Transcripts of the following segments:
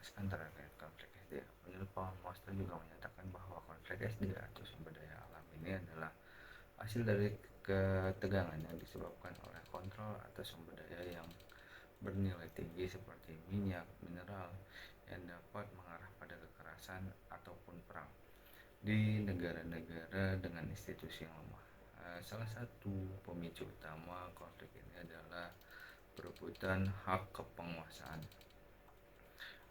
menjelaskan terkait konflik SDA. Menurut Paul Moster juga menyatakan bahwa konflik SDA atau sumber daya alam ini adalah hasil dari ketegangan yang disebabkan oleh kontrol atas sumber daya yang bernilai tinggi seperti minyak, mineral yang dapat mengarah pada kekerasan ataupun perang di negara-negara dengan institusi yang lemah. Salah satu pemicu utama konflik ini adalah perebutan hak kepenguasaan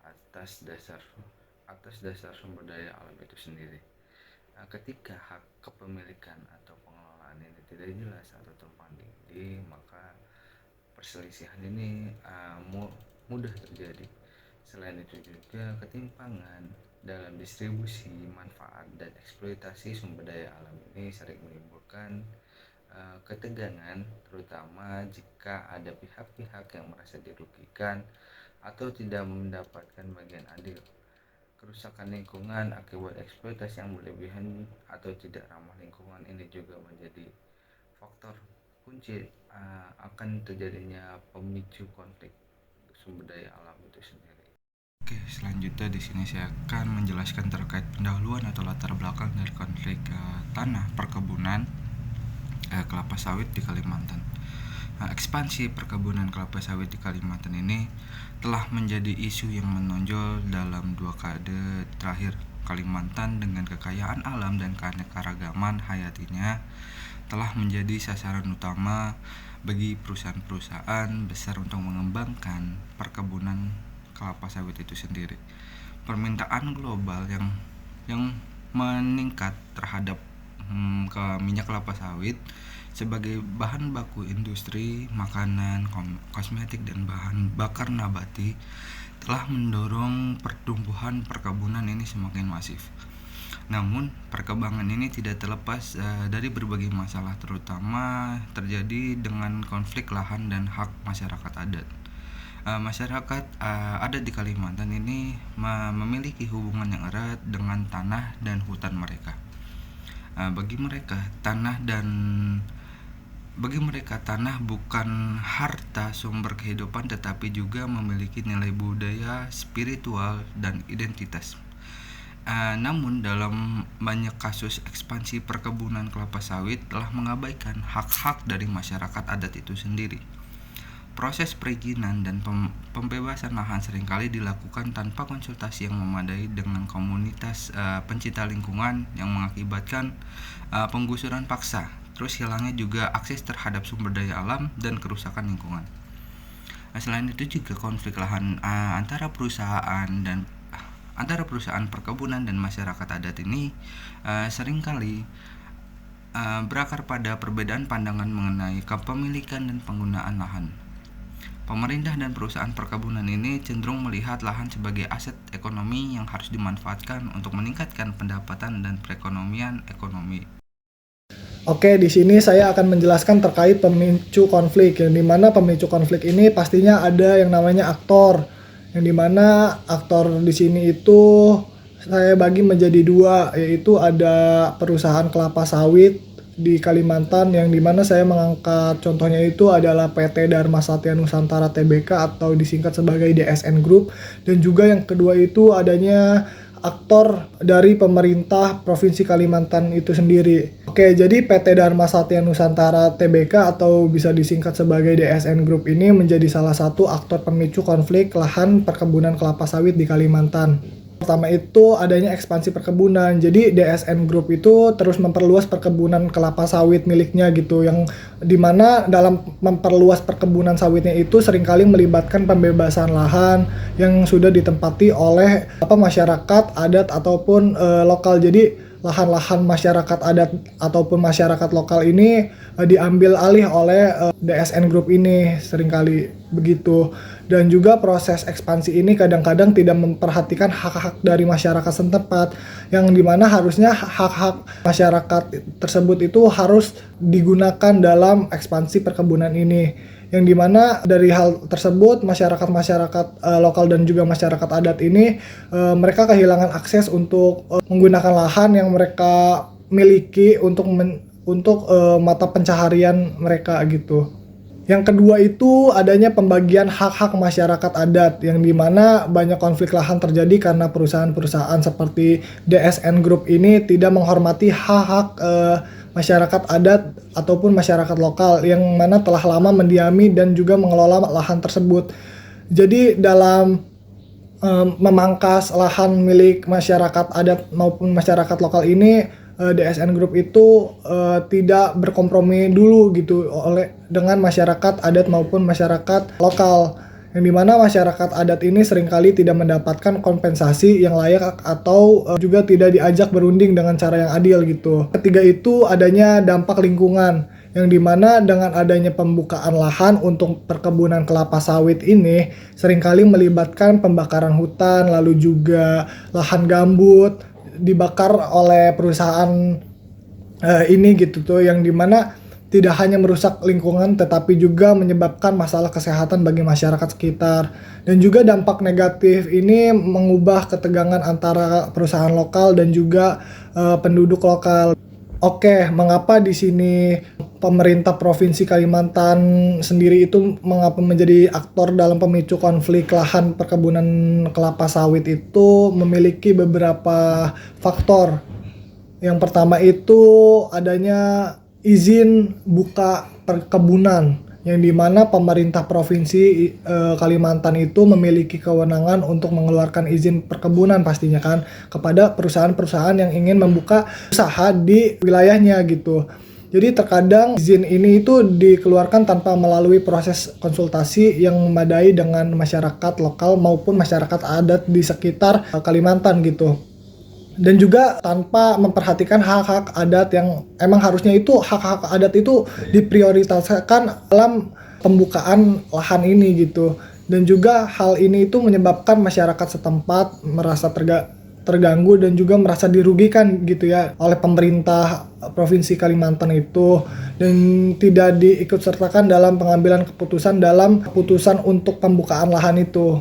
atas dasar sumber daya alam itu sendiri. Ketika hak kepemilikan atau pengelolaan ini tidak jelas atau tumpang tindih, maka perselisihan ini mudah terjadi. Selain itu juga ketimpangan dalam distribusi manfaat dan eksploitasi sumber daya alam ini sering menimbulkan ketegangan, terutama jika ada pihak-pihak yang merasa dirugikan atau tidak mendapatkan bagian adil. Kerusakan lingkungan akibat eksploitasi yang berlebihan atau tidak ramah lingkungan ini juga menjadi faktor kunci akan terjadinya pemicu konflik sumber daya alam itu sendiri. Oke, selanjutnya di sini saya akan menjelaskan terkait pendahuluan atau latar belakang dari konflik tanah perkebunan kelapa sawit di Kalimantan. Ekspansi perkebunan kelapa sawit di Kalimantan ini telah menjadi isu yang menonjol dalam 2 dekade terakhir. Kalimantan dengan kekayaan alam dan keanekaragaman hayatinya telah menjadi sasaran utama bagi perusahaan-perusahaan besar untuk mengembangkan perkebunan kelapa sawit itu sendiri. Permintaan global yang meningkat terhadap minyak kelapa sawit sebagai bahan baku industri makanan, kosmetik dan bahan bakar nabati telah mendorong pertumbuhan perkebunan ini semakin masif. Namun, perkembangan ini tidak terlepas dari berbagai masalah, terutama terjadi dengan konflik lahan dan hak masyarakat adat. Masyarakat adat di Kalimantan ini memiliki hubungan yang erat dengan tanah dan hutan mereka. Bagi mereka tanah bukan harta sumber kehidupan, tetapi juga memiliki nilai budaya, spiritual, dan identitas. Namun dalam banyak kasus ekspansi perkebunan kelapa sawit telah mengabaikan hak-hak dari masyarakat adat itu sendiri. Proses perizinan dan pembebasan lahan seringkali dilakukan tanpa konsultasi yang memadai dengan komunitas pencinta lingkungan yang mengakibatkan penggusuran paksa. Terus hilangnya juga akses terhadap sumber daya alam dan kerusakan lingkungan. Selain itu juga konflik lahan antara perusahaan perkebunan dan masyarakat adat ini seringkali berakar pada perbedaan pandangan mengenai kepemilikan dan penggunaan lahan. Pemerintah dan perusahaan perkebunan ini cenderung melihat lahan sebagai aset ekonomi yang harus dimanfaatkan untuk meningkatkan pendapatan dan perekonomian ekonomi. Oke, di sini saya akan menjelaskan terkait pemicu konflik, yang dimana pemicu konflik ini pastinya ada yang namanya aktor, yang dimana aktor di sini itu saya bagi menjadi 2, yaitu ada perusahaan kelapa sawit di Kalimantan, yang dimana saya mengangkat contohnya itu adalah PT Dharma Satya Nusantara Tbk atau disingkat sebagai DSN Group, dan juga yang kedua itu adanya aktor dari pemerintah Provinsi Kalimantan itu sendiri. Oke, jadi PT Dharma Satya Nusantara Tbk atau bisa disingkat sebagai DSN Group ini menjadi salah satu aktor pemicu konflik lahan perkebunan kelapa sawit di Kalimantan. Pertama itu adanya ekspansi perkebunan. Jadi DSN Group itu terus memperluas perkebunan kelapa sawit miliknya gitu, yang dimana dalam memperluas perkebunan sawitnya itu seringkali melibatkan pembebasan lahan yang sudah ditempati oleh masyarakat adat ataupun lokal. Jadi lahan-lahan masyarakat adat ataupun masyarakat lokal ini diambil alih oleh DSN Group ini seringkali begitu. Dan juga proses ekspansi ini kadang-kadang tidak memperhatikan hak-hak dari masyarakat setempat, yang dimana harusnya hak-hak masyarakat tersebut itu harus digunakan dalam ekspansi perkebunan ini, yang dimana dari hal tersebut masyarakat lokal dan juga masyarakat adat ini mereka kehilangan akses untuk menggunakan lahan yang mereka miliki untuk mata pencaharian mereka gitu. Yang kedua itu adanya pembagian hak-hak masyarakat adat, yang dimana banyak konflik lahan terjadi karena perusahaan-perusahaan seperti DSN Group ini tidak menghormati hak-hak masyarakat adat ataupun masyarakat lokal yang mana telah lama mendiami dan juga mengelola lahan tersebut. Jadi dalam memangkas lahan milik masyarakat adat maupun masyarakat lokal ini, DSN Group itu tidak berkompromi dulu gitu dengan masyarakat adat maupun masyarakat lokal, yang dimana masyarakat adat ini seringkali tidak mendapatkan kompensasi yang layak atau juga tidak diajak berunding dengan cara yang adil gitu. Ketiga itu adanya dampak lingkungan, yang dimana dengan adanya pembukaan lahan untuk perkebunan kelapa sawit ini seringkali melibatkan pembakaran hutan, lalu juga lahan gambut dibakar oleh perusahaan ini gitu tuh, yang dimana tidak hanya merusak lingkungan tetapi juga menyebabkan masalah kesehatan bagi masyarakat sekitar. Dan juga dampak negatif ini mengubah ketegangan antara perusahaan lokal dan juga penduduk lokal. Oke, mengapa di sini pemerintah Provinsi Kalimantan sendiri itu mengapa menjadi aktor dalam pemicu konflik lahan perkebunan kelapa sawit itu memiliki beberapa faktor. Yang pertama itu adanya izin buka perkebunan, yang dimana pemerintah Provinsi Kalimantan itu memiliki kewenangan untuk mengeluarkan izin perkebunan pastinya kan kepada perusahaan-perusahaan yang ingin membuka usaha di wilayahnya gitu. Jadi terkadang izin ini itu dikeluarkan tanpa melalui proses konsultasi yang memadai dengan masyarakat lokal maupun masyarakat adat di sekitar Kalimantan gitu. Dan juga tanpa memperhatikan hak-hak adat yang emang harusnya itu hak-hak adat itu diprioritaskan dalam pembukaan lahan ini gitu. Dan juga hal ini itu menyebabkan masyarakat setempat merasa terganggu dan juga merasa dirugikan gitu ya oleh pemerintah Provinsi Kalimantan itu, dan tidak diikutsertakan dalam pengambilan keputusan untuk pembukaan lahan itu.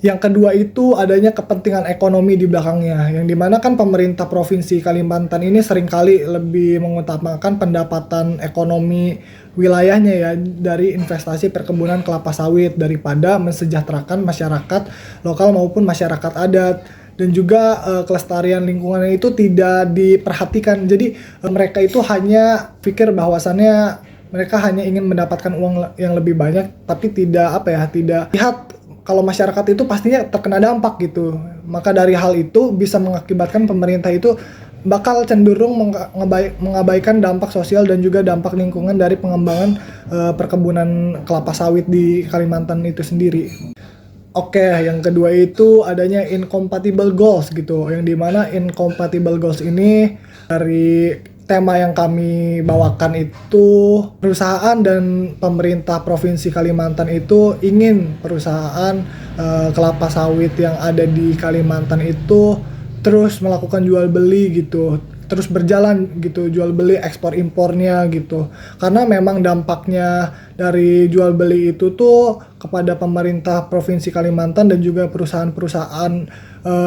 Yang kedua itu adanya kepentingan ekonomi di belakangnya, yang dimana kan pemerintah Provinsi Kalimantan ini seringkali lebih mengutamakan pendapatan ekonomi wilayahnya ya dari investasi perkebunan kelapa sawit daripada mensejahterakan masyarakat lokal maupun masyarakat adat. Dan juga kelestarian lingkungan itu tidak diperhatikan. Jadi mereka itu hanya pikir bahwasannya mereka hanya ingin mendapatkan uang yang lebih banyak, tapi tidak lihat kalau masyarakat itu pastinya terkena dampak gitu. Maka dari hal itu bisa mengakibatkan pemerintah itu bakal cenderung mengabaikan dampak sosial dan juga dampak lingkungan dari pengembangan perkebunan kelapa sawit di Kalimantan itu sendiri. Oke, yang kedua itu adanya incompatible goals gitu, yang dimana incompatible goals ini dari tema yang kami bawakan itu perusahaan dan pemerintah Provinsi Kalimantan itu ingin perusahaan kelapa sawit yang ada di Kalimantan itu terus melakukan jual beli gitu, terus berjalan gitu, jual beli ekspor impornya gitu. Karena memang dampaknya dari jual beli itu tuh kepada pemerintah Provinsi Kalimantan dan juga perusahaan-perusahaan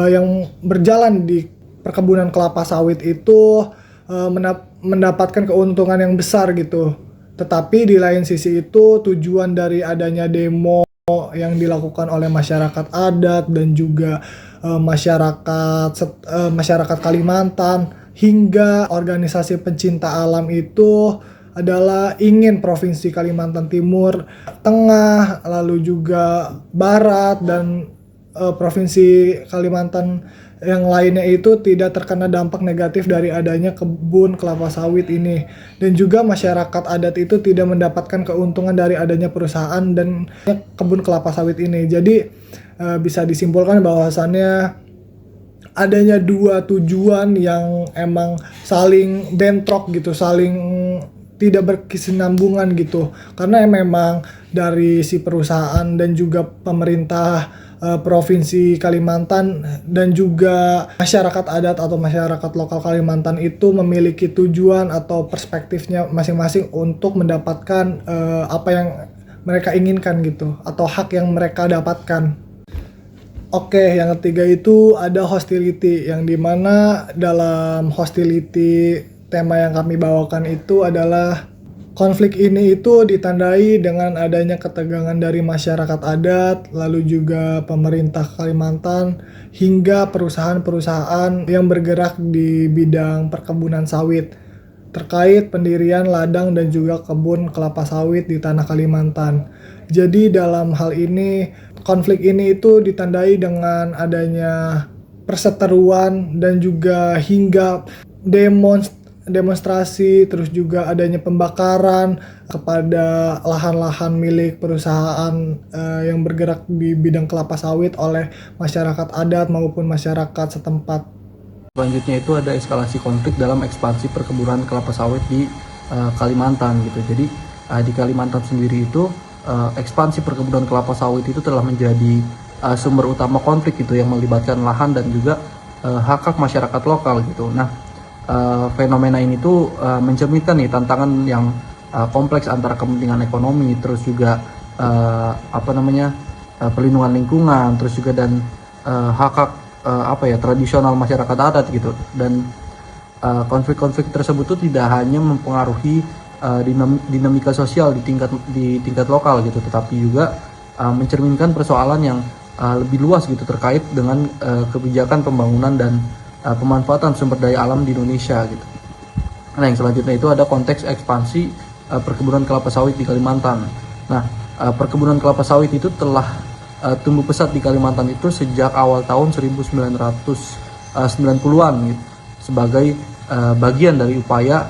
yang berjalan di perkebunan kelapa sawit itu mendapatkan keuntungan yang besar gitu. Tetapi di lain sisi itu tujuan dari adanya demo yang dilakukan oleh masyarakat adat dan juga masyarakat Kalimantan hingga organisasi pencinta alam itu adalah ingin Provinsi Kalimantan Timur, Tengah, lalu juga Barat dan Provinsi Kalimantan yang lainnya itu tidak terkena dampak negatif dari adanya kebun kelapa sawit ini. Dan juga masyarakat adat itu tidak mendapatkan keuntungan dari adanya perusahaan dan kebun kelapa sawit ini. Jadi bisa disimpulkan bahwasannya adanya dua tujuan yang emang saling bentrok gitu, saling tidak berkesinambungan gitu. Karena memang dari si perusahaan dan juga pemerintah Provinsi Kalimantan dan juga masyarakat adat atau masyarakat lokal Kalimantan itu memiliki tujuan atau perspektifnya masing-masing untuk mendapatkan apa yang mereka inginkan gitu, atau hak yang mereka dapatkan. Oke, yang ketiga itu ada hostility, yang dimana dalam hostility tema yang kami bawakan itu adalah Konflik ini itu ditandai dengan adanya ketegangan dari masyarakat adat, lalu juga pemerintah Kalimantan, hingga perusahaan-perusahaan yang bergerak di bidang perkebunan sawit, terkait pendirian ladang dan juga kebun kelapa sawit di tanah Kalimantan. Jadi dalam hal ini, konflik ini itu ditandai dengan adanya perseteruan dan juga hingga demonstrasi, terus juga adanya pembakaran kepada lahan-lahan milik perusahaan yang bergerak di bidang kelapa sawit oleh masyarakat adat maupun masyarakat setempat. Selanjutnya itu ada eskalasi konflik dalam ekspansi perkebunan kelapa sawit di Kalimantan gitu. Jadi di Kalimantan sendiri itu ekspansi perkebunan kelapa sawit itu telah menjadi sumber utama konflik gitu, yang melibatkan lahan dan juga hak-hak masyarakat lokal gitu. Nah, fenomena ini tuh mencerminkan nih tantangan yang kompleks antara kepentingan ekonomi, terus juga perlindungan lingkungan, terus juga dan hak-hak tradisional masyarakat adat gitu. Dan konflik-konflik tersebut tuh tidak hanya mempengaruhi dinamika sosial di tingkat lokal gitu, tetapi juga mencerminkan persoalan yang lebih luas gitu terkait dengan kebijakan pembangunan dan pemanfaatan sumber daya alam di Indonesia gitu. Nah, yang selanjutnya itu ada konteks ekspansi perkebunan kelapa sawit di Kalimantan. Nah, perkebunan kelapa sawit itu telah tumbuh pesat di Kalimantan itu sejak awal tahun 1990-an gitu, sebagai bagian dari upaya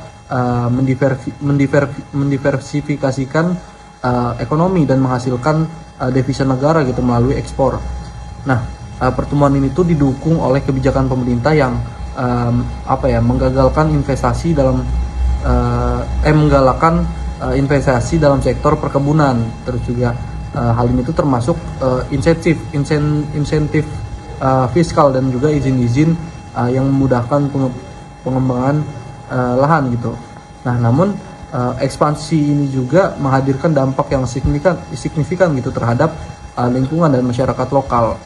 mendiversifikasikan ekonomi dan menghasilkan devisa negara gitu melalui ekspor. Nah, pertumbuhan ini tuh didukung oleh kebijakan pemerintah yang menggagalkan investasi dalam menggalakkan investasi dalam sektor perkebunan. Terus juga hal ini tuh termasuk insentif fiskal dan juga izin-izin yang memudahkan pengembangan lahan gitu. Nah, namun ekspansi ini juga menghadirkan dampak yang signifikan gitu terhadap lingkungan dan masyarakat lokal.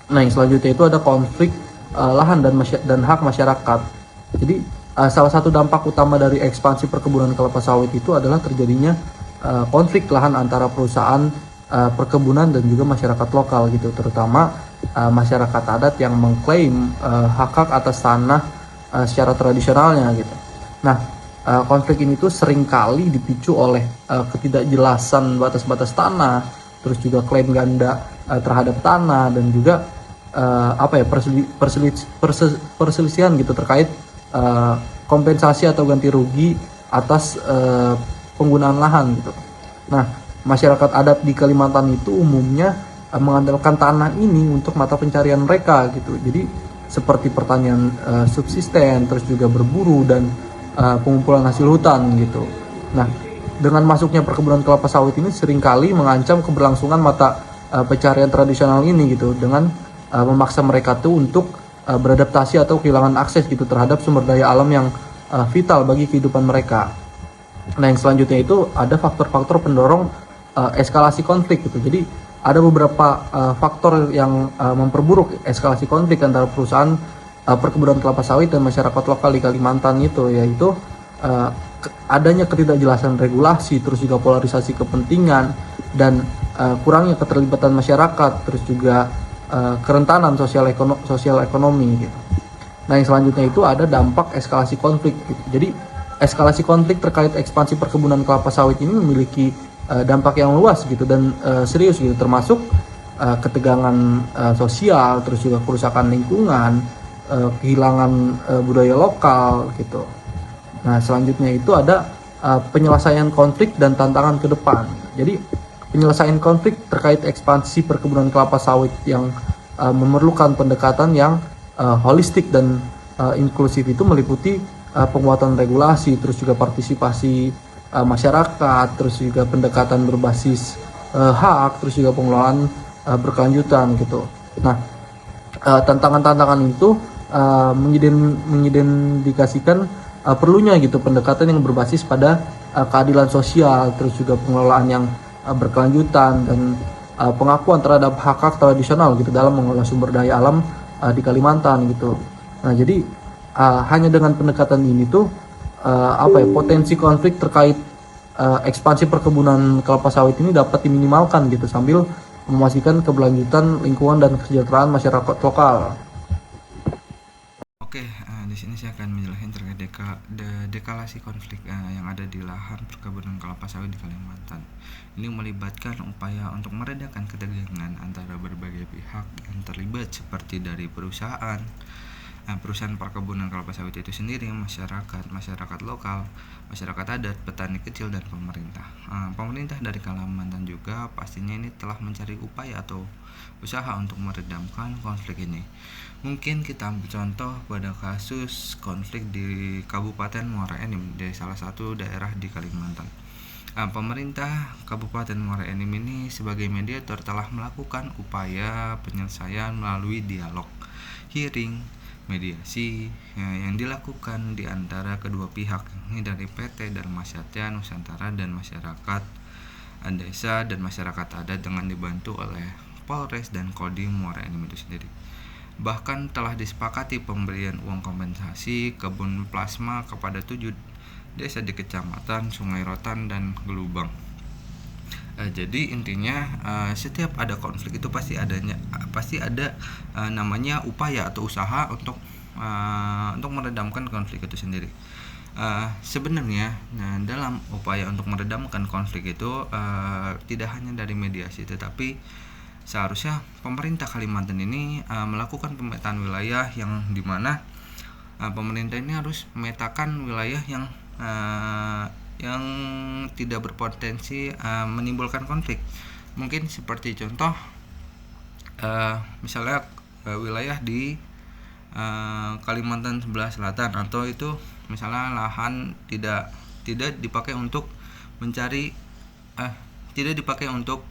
Nah, yang selanjutnya itu ada konflik lahan dan hak masyarakat. Jadi salah satu dampak utama dari ekspansi perkebunan kelapa sawit itu adalah terjadinya konflik lahan antara perusahaan perkebunan dan juga masyarakat lokal gitu, terutama masyarakat adat yang mengklaim hak-hak atas tanah secara tradisionalnya gitu. Nah, konflik ini tuh seringkali dipicu oleh ketidakjelasan batas-batas tanah, terus juga klaim ganda terhadap tanah, dan juga perselisihan gitu terkait kompensasi atau ganti rugi atas penggunaan lahan gitu. Nah, masyarakat adat di Kalimantan itu umumnya mengandalkan tanah ini untuk mata pencarian mereka gitu. Jadi seperti pertanian subsisten, terus juga berburu dan pengumpulan hasil hutan gitu. Nah, dengan masuknya perkebunan kelapa sawit ini seringkali mengancam keberlangsungan mata pencarian tradisional ini gitu, dengan memaksa mereka tuh untuk beradaptasi atau kehilangan akses gitu terhadap sumber daya alam yang vital bagi kehidupan mereka. Nah, yang selanjutnya itu ada faktor-faktor pendorong eskalasi konflik gitu. Jadi ada beberapa faktor yang memperburuk eskalasi konflik antara perusahaan perkebunan kelapa sawit dan masyarakat lokal di Kalimantan itu, yaitu adanya ketidakjelasan regulasi, terus juga polarisasi kepentingan, dan kurangnya keterlibatan masyarakat, terus juga kerentanan sosial ekonomi gitu. Nah, yang selanjutnya itu ada dampak eskalasi konflik gitu. Jadi eskalasi konflik terkait ekspansi perkebunan kelapa sawit ini memiliki dampak yang luas gitu dan serius gitu, termasuk ketegangan sosial, terus juga kerusakan lingkungan, kehilangan budaya lokal gitu. Nah, selanjutnya itu ada penyelesaian konflik dan tantangan ke depan. Jadi penyelesaian konflik terkait ekspansi perkebunan kelapa sawit yang memerlukan pendekatan yang holistik dan inklusif itu meliputi penguatan regulasi, terus juga partisipasi masyarakat, terus juga pendekatan berbasis hak, terus juga pengelolaan berkelanjutan gitu. Nah, tantangan-tantangan itu mengidentifikasikan perlunya gitu pendekatan yang berbasis pada keadilan sosial, terus juga pengelolaan yang berkelanjutan, dan pengakuan terhadap hak-hak tradisional gitu dalam mengelola sumber daya alam di Kalimantan gitu. Nah, jadi hanya dengan pendekatan ini tuh potensi konflik terkait ekspansi perkebunan kelapa sawit ini dapat diminimalkan gitu sambil memastikan keberlanjutan lingkungan dan kesejahteraan masyarakat lokal. Oke, di sini saya akan menjelaskan terkait dekalasi konflik yang ada di lahan perkebunan kelapa sawit di Kalimantan. Ini melibatkan upaya untuk meredakan ketegangan antara berbagai pihak yang terlibat seperti dari perusahaan perkebunan kelapa sawit itu sendiri, masyarakat lokal, masyarakat adat, petani kecil, dan pemerintah. Pemerintah dari Kalimantan juga pastinya ini telah mencari upaya atau usaha untuk meredamkan konflik ini. Mungkin kita ambil contoh pada kasus konflik di Kabupaten Muara Enim, di salah satu daerah di Kalimantan. Pemerintah Kabupaten Muara Enim ini sebagai mediator telah melakukan upaya penyelesaian melalui dialog, hearing, mediasi yang dilakukan di antara kedua pihak, ini dari PT Dharma Satya Nusantara dan masyarakat desa dan masyarakat adat dengan dibantu oleh Polres dan Kodim Muara Enim itu sendiri. Bahkan telah disepakati pemberian uang kompensasi kebun plasma kepada 7 desa di Kecamatan Sungai Rotan dan Gelubang. Jadi intinya setiap ada konflik itu pasti ada namanya upaya atau usaha untuk meredamkan konflik itu sendiri. Sebenarnya dalam upaya untuk meredamkan konflik itu tidak hanya dari mediasi, tetapi seharusnya pemerintah Kalimantan ini melakukan pemetaan wilayah yang dimana pemerintah ini harus memetakan wilayah yang tidak berpotensi menimbulkan konflik. Mungkin seperti contoh misalnya wilayah di Kalimantan sebelah selatan, atau itu misalnya lahan tidak dipakai untuk mencari tidak dipakai untuk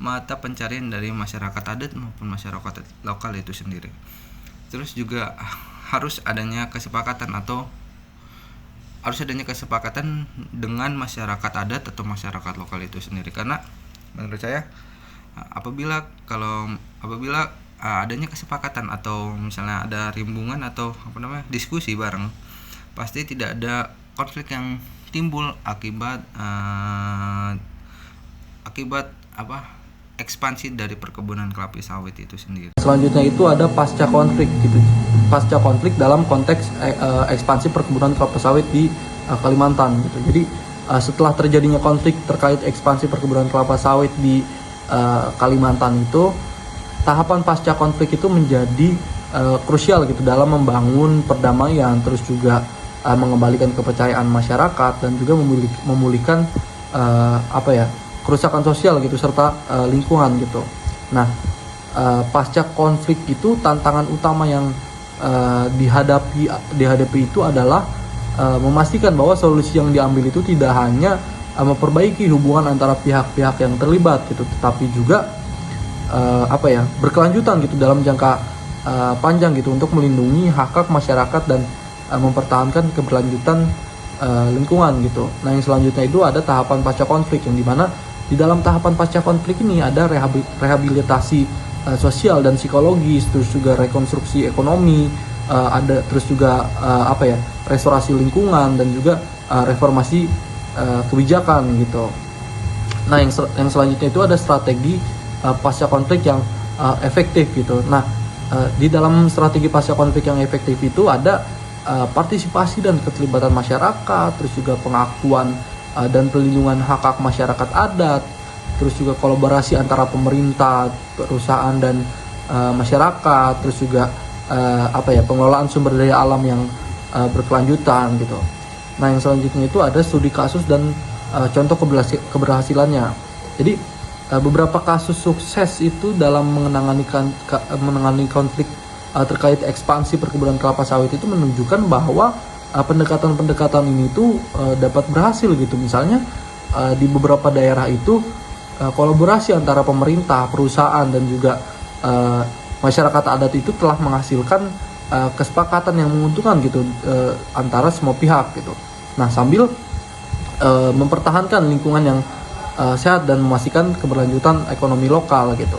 mata pencarian dari masyarakat adat maupun masyarakat lokal itu sendiri. Terus juga harus adanya kesepakatan dengan masyarakat adat atau masyarakat lokal itu sendiri, karena menurut saya apabila adanya kesepakatan atau misalnya ada rimbungan atau diskusi bareng, pasti tidak ada konflik yang timbul akibat ekspansi dari perkebunan kelapa sawit itu sendiri. Selanjutnya itu ada pasca konflik gitu. Pasca konflik dalam konteks ekspansi perkebunan kelapa sawit di Kalimantan gitu. Jadi setelah terjadinya konflik terkait ekspansi perkebunan kelapa sawit di Kalimantan itu, tahapan pasca konflik itu menjadi krusial gitu dalam membangun perdamaian, terus juga mengembalikan kepercayaan masyarakat dan juga memulihkan kerusakan sosial gitu serta lingkungan gitu. Nah, pasca konflik itu tantangan utama yang dihadapi itu adalah memastikan bahwa solusi yang diambil itu tidak hanya memperbaiki hubungan antara pihak-pihak yang terlibat gitu, tetapi juga berkelanjutan gitu dalam jangka panjang gitu untuk melindungi hak-hak masyarakat dan mempertahankan keberlanjutan lingkungan gitu. Nah, yang selanjutnya itu ada tahapan pasca konflik, yang dimana di dalam tahapan pasca konflik ini ada rehabilitasi sosial dan psikologis, terus juga rekonstruksi ekonomi, ada terus juga restorasi lingkungan dan juga reformasi kebijakan gitu. Nah, yang selanjutnya itu ada strategi pasca konflik yang efektif gitu. Nah, di dalam strategi pasca konflik yang efektif itu ada partisipasi dan keterlibatan masyarakat, terus juga pengakuan dan perlindungan hak-hak masyarakat adat, terus juga kolaborasi antara pemerintah, perusahaan dan masyarakat, terus juga pengelolaan sumber daya alam yang berkelanjutan gitu. Nah, yang selanjutnya itu ada studi kasus dan contoh keberhasilannya. Jadi beberapa kasus sukses itu dalam menangani konflik terkait ekspansi perkebunan kelapa sawit itu menunjukkan bahwa pendekatan-pendekatan ini tuh dapat berhasil gitu. Misalnya di beberapa daerah itu kolaborasi antara pemerintah, perusahaan dan juga masyarakat adat itu telah menghasilkan kesepakatan yang menguntungkan gitu antara semua pihak gitu. Nah, sambil mempertahankan lingkungan yang sehat dan memastikan keberlanjutan ekonomi lokal gitu.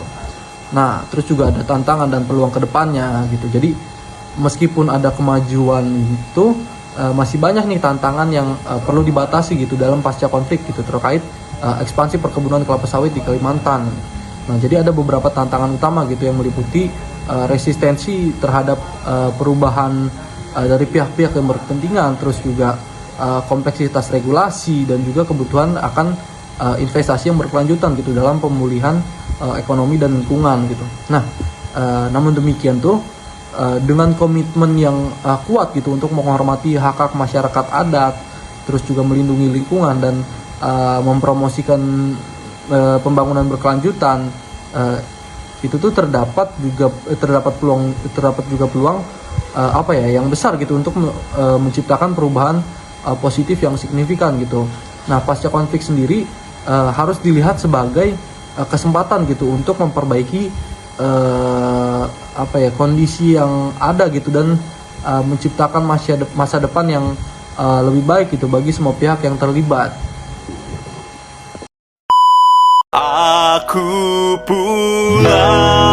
Nah, terus juga ada tantangan dan peluang kedepannya gitu. Jadi meskipun ada kemajuan itu, masih banyak nih tantangan yang perlu dibatasi gitu dalam pasca konflik gitu terkait ekspansi perkebunan kelapa sawit di Kalimantan. Nah, jadi ada beberapa tantangan utama gitu yang meliputi resistensi terhadap perubahan dari pihak-pihak yang berkepentingan, terus juga kompleksitas regulasi dan juga kebutuhan akan investasi yang berkelanjutan gitu dalam pemulihan ekonomi dan lingkungan gitu. Nah, namun demikian tuh dengan komitmen yang kuat gitu untuk menghormati hak-hak masyarakat adat, terus juga melindungi lingkungan dan mempromosikan pembangunan berkelanjutan, itu tuh terdapat juga peluang yang besar gitu untuk menciptakan perubahan positif yang signifikan gitu. Nah, pasca konflik sendiri harus dilihat sebagai kesempatan gitu untuk memperbaiki kondisi yang ada gitu dan menciptakan masa depan yang lebih baik gitu bagi semua pihak yang terlibat. Aku pulang.